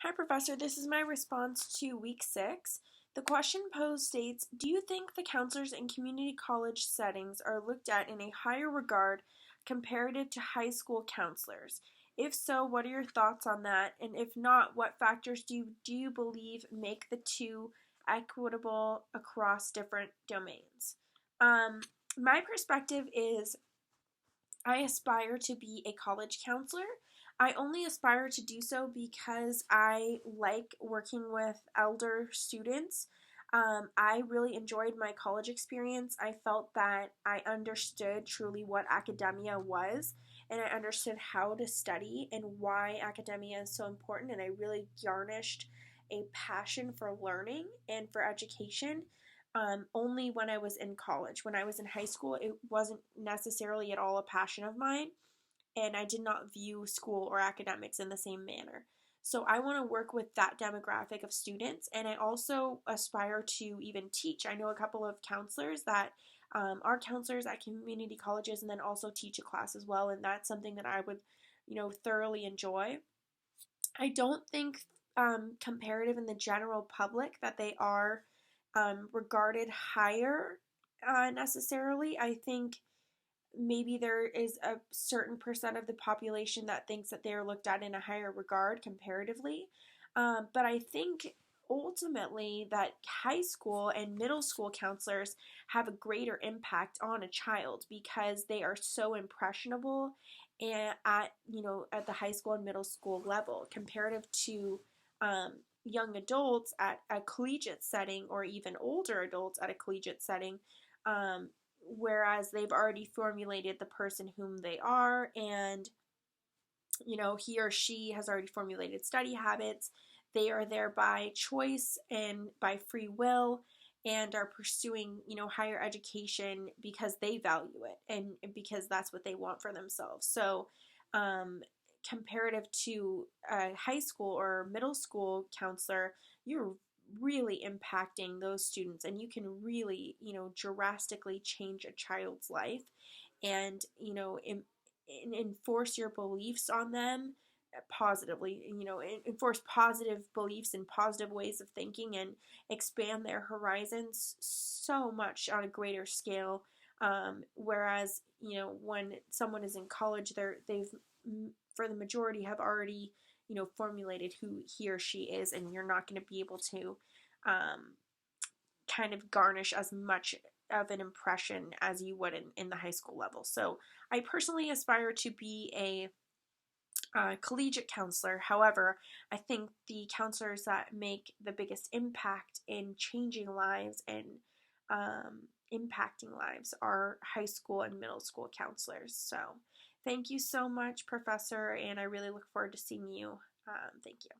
Hi, Professor. This is my response to week 6. The question posed states, do you think the counselors in community college settings are looked at in a higher regard comparative to high school counselors? If so, what are your thoughts on that? And if not, what factors do you believe make the two equitable across different domains? Um, my perspective is I aspire to be a college counselor. I only aspire to do so because I like working with elder students. I really enjoyed my college experience. I felt that I understood truly what academia was, and I understood how to study and why academia is so important, and I really garnished a passion for learning and for education only when I was in college. When I was in high school, it wasn't necessarily at all a passion of mine, and I did not view school or academics in the same manner. So I want to work with that demographic of students, and I also aspire to even teach. I know a couple of counselors that are counselors at community colleges and then also teach a class as well, and that's something that I would, thoroughly enjoy. I don't think comparative in the general public that they are regarded higher necessarily. I think maybe there is a certain percent of the population that thinks that they are looked at in a higher regard comparatively. But I think ultimately that high school and middle school counselors have a greater impact on a child because they are so impressionable and at the high school and middle school level comparative to young adults at a collegiate setting or even older adults at a collegiate setting, whereas they've already formulated the person whom they are, and he or she has already formulated study habits. They are there by choice and by free will, and are pursuing higher education because they value it and because that's what they want for themselves. So comparative to a high school or middle school counselor, you're really impacting those students, and you can really drastically change a child's life, and enforce your beliefs on them positively, enforce positive beliefs and positive ways of thinking, and expand their horizons so much on a greater scale. Whereas when someone is in college, they've for the majority have already formulated who he or she is, and you're not going to be able to kind of garnish as much of an impression as you would in the high school level. So I personally aspire to be a collegiate counselor. However, I think the counselors that make the biggest impact in changing lives and impacting lives are high school and middle school counselors. So thank you so much, Professor, and I really look forward to seeing you. Thank you.